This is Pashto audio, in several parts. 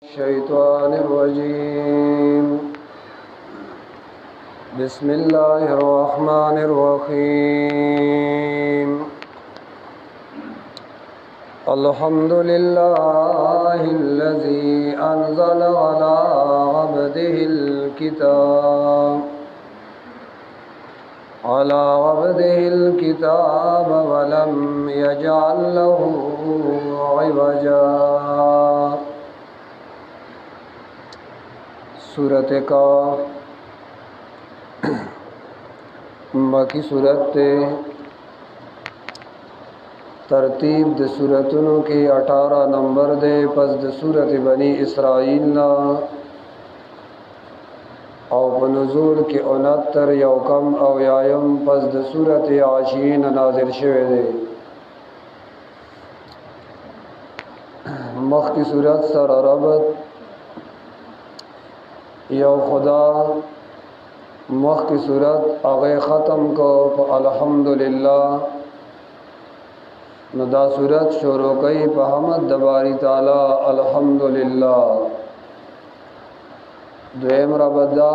الشيطان الرجيم بسم الله الرحمن الرحيم الحمد لله الذي أنزل على عبده الكتاب ولم يجعل له عوجا सूरत काफ मक्की सूरत तरतीब द सूरतों के 18 नंबर दे पस द सूरत बनी इसराइल ना और नज़ूल के 69 यौकम और यायम पस द सूरत आशीन नाजिल शवे दे मक्की सूरत सर रबत यो खुदा मख की सूरत आगे ख़त्म को अल्हम्दुलिल्लाह नदा सूरत शुरू कई पहमद दबारी ताला अल्हम्दुलिल्लाह दुएम रबदा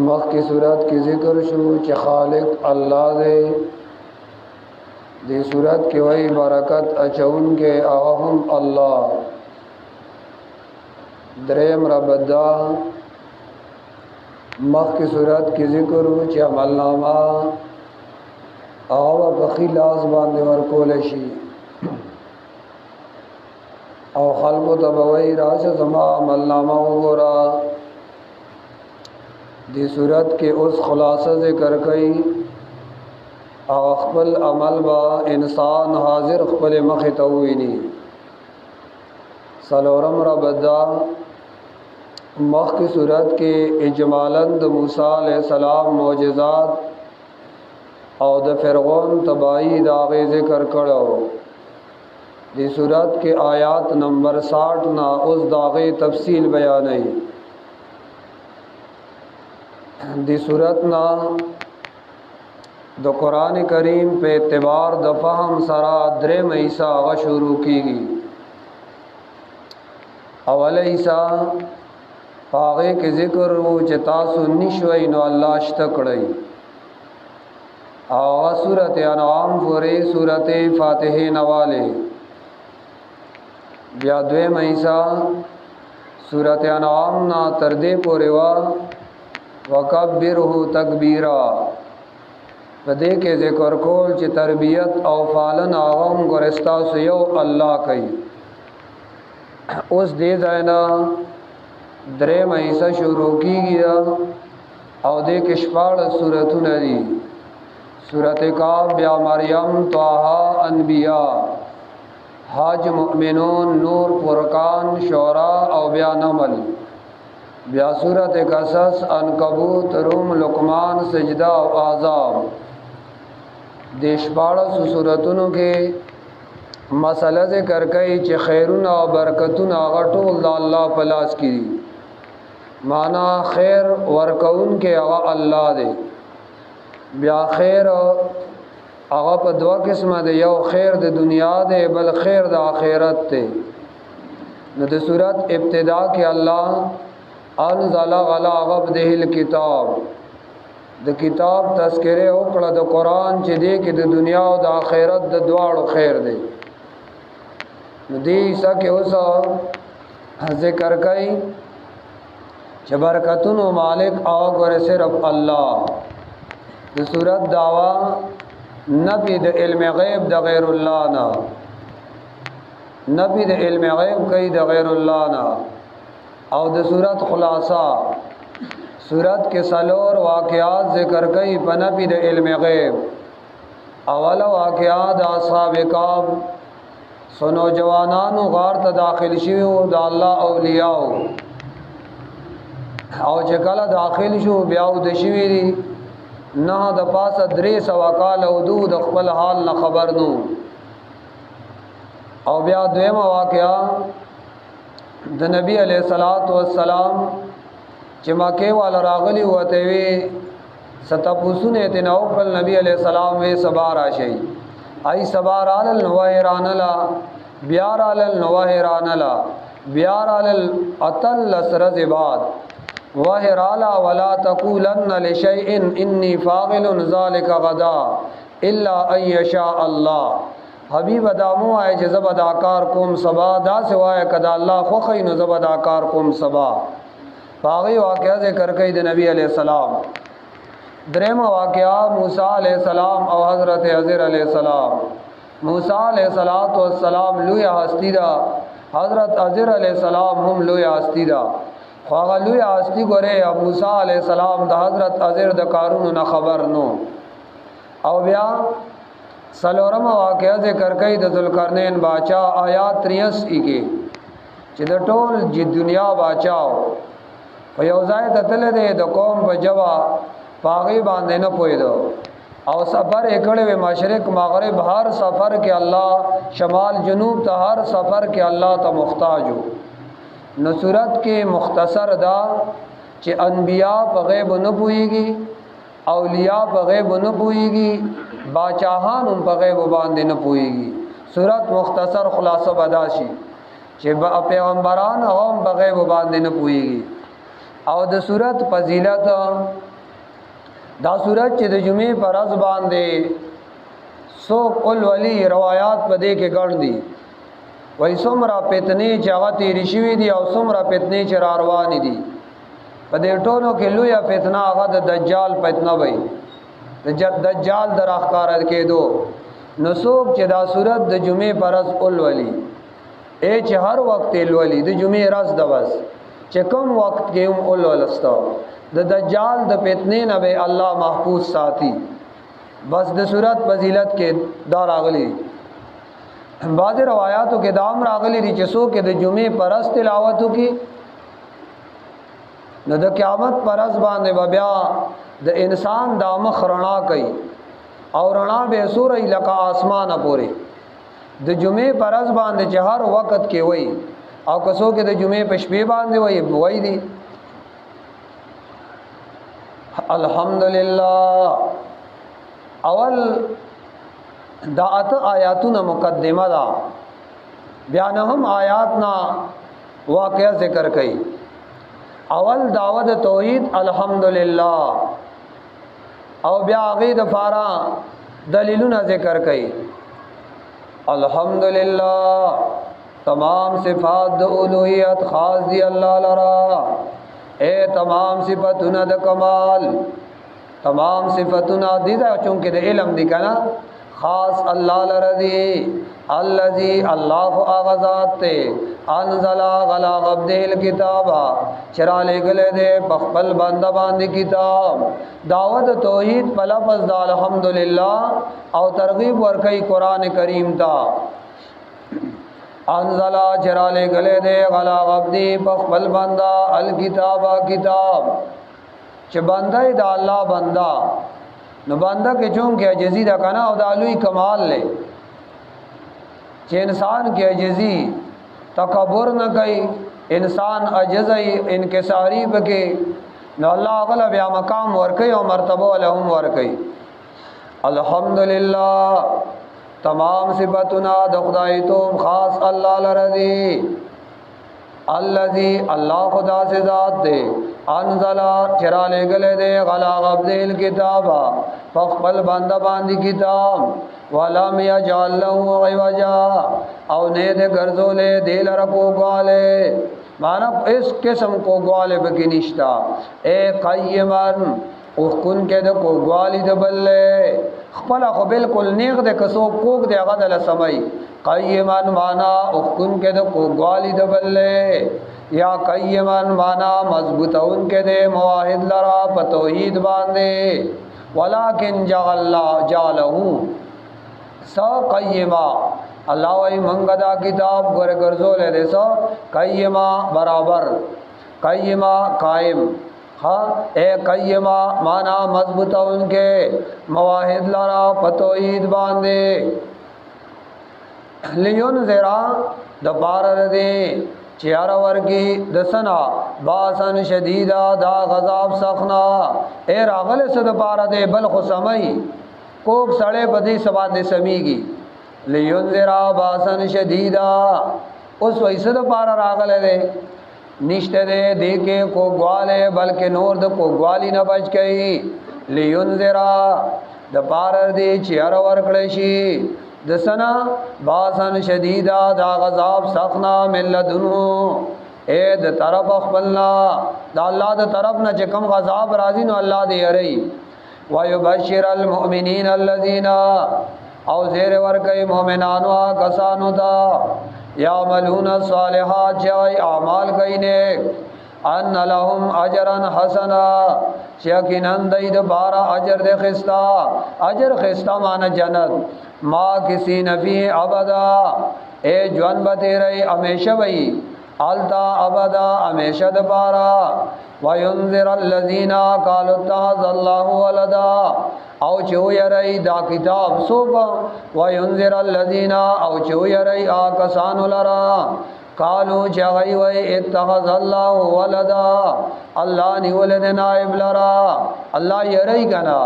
मख की सूरत की ज़िक्र शु च खालिक अल्लाह दे दी सूरत की वही बरकत अचौन के आहम अल्लाह द्रेम रबदा मख की सूरत की ज़िक्र च अमलनामा आवा बखिलास बांधे वर कोलशी और खल्को तबवई राज जमा अमलनामा गोरा दी सूरत के उस खुलासा ज़िक्र कई अखबल अमल बा इंसान हाजिर खपल मख तवीनी सलोरम रबदा मख की सूरत के इजमालंद मूसा अलैहिस्सलाम मोजज़ात और द फ़िरऔन तबाही दागे ज़िक्र करो दी सूरत के आयात नंबर 60 ना उस दागे तफसील बयान दी सूरत ना द कुरान करीम पे एतबार द फ़हम सरा द्रे ईसा आगा शुरू की अवल ईसा पागे के ज़िक्र वो चतासु निश्वई नो अल्लाह अश्तकड़ई आवा सूरत अनआम फुरे सूरत फातिह नवाले ब्याद्वे मईसा सूरत अनआम ना तरदे पोरेवा वकब्बिरहु तकबीरा बदे के ज़िक्र कोल च तरबियत और फालन आगम गुरस्ता सुयो अल्लाह कई उस दे जाना द्रे महीसा शुरू की गया और दे किशपाड़ सूरत नदी सूरत काब ब्या मरियम त्वाहा अनबिया हाज मुमिनून नूर फुरकान शोरा और ब्या नमल ब्या सूरत कसस अनकबूत रूम लुकमान सजदा और आज़ाब देशपाड़ सूरतों के मसला से कर कई च खैरुन और बरकतुन आगा टोल अल्लाह पलास की माना खैर वरकउन के आगा अल्लाह दे ब्या खैर आगा पर दवा किस्म दे यो खैर दे दुनिया दे बल खैर द आखिरत दे न द सूरत इब्तिदा के अल्लाह अनज़ला अला अब्दिहिल किताब द किताब तस्करे उकड़ा द कुरान च दे कि द दुनिया और द आखिरत द द्वाड़ खैर दे दी सके उस ज़िक्र कई बरकतुन मालिक आग और सिर्फ अल्लाह द सूरत दावा नबी द इल्म गैब द गैरुल्लाह ना नबी द इल्म गैब कई द गैरुल्लाह ना और द सूरत खुलासा सूरत के सलोर वाक़यात ज़िक्र कई पनबी द इल्म गैब अवल वाक़यात असहाब काब सो नौजवानानु गार त दाखिल शिव द अल्लाह औलियाओ और जकला दाखिल शु ब्याउ द शिविरी ना द पास द्रे सवाकाल उदूद अखबल हाल न खबर नू और ब्या द्वेम वाक़या द नबी अलैहिस्सलातु वस्सलाम चमके वाला रागली हुआ वे सतपुसुन एतनाउकल नबी अलैहिस्सलाम वे सबार आशई आई सबार आल नवायरानला بیارال نوهرانلا بیارال اتل لسرز بعد وهرالا ولا تقولن لشيء اني فاعل ذلك غدا الا ان يشاء الله. حبیب دامو آئے چې زبد آکار کوم سبا دا سوائے کدا اللہ خوخی نو زبد آکار کوم سبا. باغی واقعہ ذکر کئی د نبی علیہ السلام. درم واقعہ موسیٰ علیہ السلام او حضرت حضر علیہ السلام. موسیٰ علیہ السلام لوی ہستی دا، حضرت حضر علیہ السلام هم لوی ہستی دا. خواغ لوی ہستی گورے موسیٰ علیہ السلام دا حضرت حضر دا کارونو نا خبر نو. او بیا سلورم واقعہ ذکر کئی د ذوالقرنین باچا آیات 83 کې چې د ټول جی دنیا باچاو په یو ځای ته تل دې د قوم په جوا پاغي باندې نه پویدو او سفر کړي مشرق مغرب هر سفر کې الله شمال جنوب ته هر سفر کې الله ته محتاج نو صورت کې مختصر دا چې انبیا په غیب نه پويږي، اولیاء په غیب نه پويږي، باچاهان هم په غیب باندې نه پويږي. صورت مختصر خلاصه بداشي چې پیغمبران هم په غیب باندې نه پويږي. او د صورت فضیلت دا صورت چې د جمعې پر ورځ باندې سو کل ولی روایت په دې کې ګڼ دي. وای څومره فتنې چې هغه تیرې شوي دي او څومره فتنې چې را روانې دي. په دې ټولو کې لویه فتنه هغه د دجال فتنه وي، د دجال در اخکار کېدو. نو څوک چې دا صورت د جمعې پر ورځ ولولي چې هر وخت ولولي د جمعې ورځ د بس چې کوم وخت کې هم ولولستا د دجال د فتنې نه به الله محفوظ ساتي. بس د صورت فضیلت کې دا راغلي. بعض روایتو کې دام راغلي دي چې څوک د جمعې پر ورځ تلاوت وکړي نو د قیامت پر ورځ باندې بیا د انسان د مخ رڼا کوي او رڼا به سورې لکه اسمانه پورې د جمعې پر ورځ باندې چې هر وخت کې وای او کسو کې د جمعې په شپې باندې وای دي. الحمدللہ اول دا اته آیاتونه مقدمه دا بیا نهم آیاتنا واقعہ ذکر کړي. اول دعوت توحید الحمدللہ او بیا هغه د فارا دلیلونه ذکر کړي. الحمدللہ تمام صفات د اولوہیت خاص دی اللہ لرا. اے تمام صفاتونه د کمال، تمام صفاتونه دي دا چونکه د علم دي کنه خاص الله لرا دی. الذي الله اغذات ته انزل غلا عبد الكتاب چرا لګل دے بخبل بنده باندې کتاب. دعوت توحید په لفظ د الحمدللہ او ترغیب ورکي قران کریم تا. انزل چرا لګل دے غلا عبد بخبل بنده الکتاب کتاب چې بنده د الله بنده نو بنده کې چون کې عجزی دا کنه او د الوی کمال لے چې انسان کې عجزی تکبر نہ کوي، انسان عجزی انکساری بکې نو الله غلا بیا مقام ورکي او مرتبه لهم ورکي. الحمدللہ تمام صفاتنا د خدای تو خاص الله لره دي. الذي الله خدا سے ذات دے انزل چرا لے گلے دے غلا عبد الكتاب فخبل بندہ باندی کتاب ولم يجعل له عوجا او نے دے گرزو لے دل رکو گالے مانا اس قسم کو گالے بکی نشتا. اے قیمن اخکن کے دے کو گالی دبلے خپلا خو بالکل نیغ دے کسو کوک دے غدل سمئی. قیمن مانا اخکن کے دے کو گالی دبلے یا قیمن مانا مضبوط ان کے دے مواحد لرا پتوحید باندے. ولیکن جعلہو سا قیما اللہ وی منگدہ کتاب گر گرزو لے دے سا قیما برابر قیما قائم ہاں اے قیما مانا مضبوط ان کے مواحد لرا پتوحید باندے. لیون زیرا دپار ردے چیار ورگی دسنا باسن شدیدہ دا غذاب سخنا. اے راغل سے دپار دے بلخ سمئی کوک سڑے بدی سباد سمیگی لینذر باسن شدیدا اوس ویسه د پار راغله ده نشته ده دیکه کوګواله بلکې نور د کوګوالی نه بچ کئ لینذر د پار دی چې هر ور کړی شي د سنا باسن شدیدا دا غضب سخنا ملذنو اے د طرف خپلنا دا الله د طرف نه چې کوم غضب راځي نو الله دې یری ويبشر المؤمنین الذين او زیر ور کوي مؤمنانو کسانو دا یعملون الصالحات چې اعمال کوي نیک ان لهم اجرا حسنا یقینا دید بارا اجر دے خستا اجر خستا معنی جنت ما کسی نبی ابدا اے جوان بتے رہی ہمیشہ بھئی آلتا ابدا ہمیشہ دبارا وینذر الذین قالوا اتخذ اللہ ولدا او چو یری دا کتاب صوبا وینذر الذین او چو یری آکسان لرا قالو چغی وی اتخذ اللہ ولدا اللہ نی ولد نائب لرا اللہ یری کنا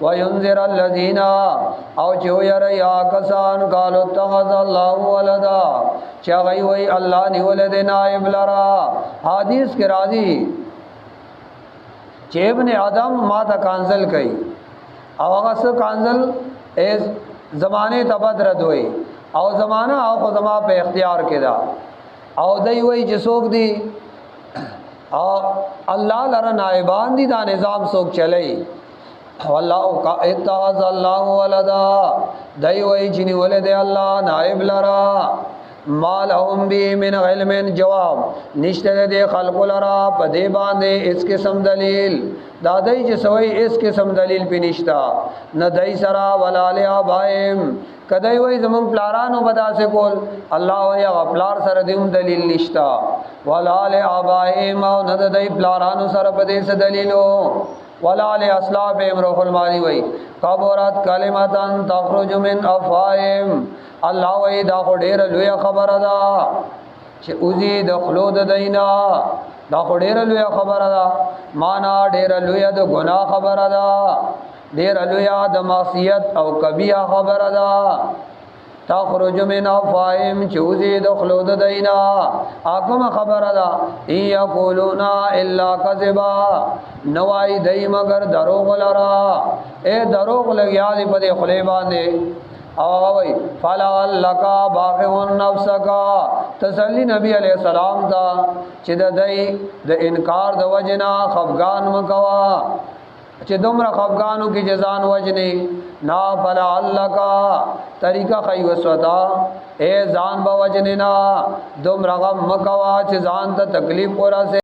وینذر الذین او چو یری آکسان قالو اتخذ اللہ ولدا چغی وی اللہ نی ولد نائب لرا حدیث کے راضی چې ابن آدم ما تا کانزل کئی او هغه څه کانزل ایز زمانه تبدر دوی او زمانہ او خو زما په اختیار کې دا او دای وی چې څوک دی او الله لره نائبان دي دا نظام څوک چلای والله اتخذ الله ولدا دای وی چې ولد الله نائب لرا ما لهم بی من علم جواب نشته دے خلق لرا پدے باندے اس قسم دلیل دادای چې سوئی اس قسم دلیل پی نشتا نہ دای سرا ولا لی آبائم کدی وی زمون پلارانو بدا سے کول اللہ وی غپلار سر دیم دلیل نشتا ولا لی آبائم او نہ دای پلارانو سر پدے سے دلیلو ولا لی اصلابهم روح المانی وی قبرت کلمتن تخرج من افواہم الله وی دا خو ډیر لوی خبره ده چې اوزی د خلود دینا دا خو ډیر لوی خبره ده معنا ډیر لوی د ګناه خبره ده ډیر لوی د معصیت او کبیره خبره ده تخرج من افواههم چې اوزی د خلود دینا اګم خبره ده ای یقولون الا کذبا نوای دای مگر دروغ لرا اے دروغ لګیا دی په خلی باندې اووی فلعلک باخع نفسک تسلی نبی علیہ السلام تا چې د انکار د وجنا خفغان مکوا چې دومره خفغانو کې جزان وجنی نا فلعلک طریقہ خی وسوتا اے ځان به وجننا دومره غم مکوا چې ځان ته تکلیف ورسه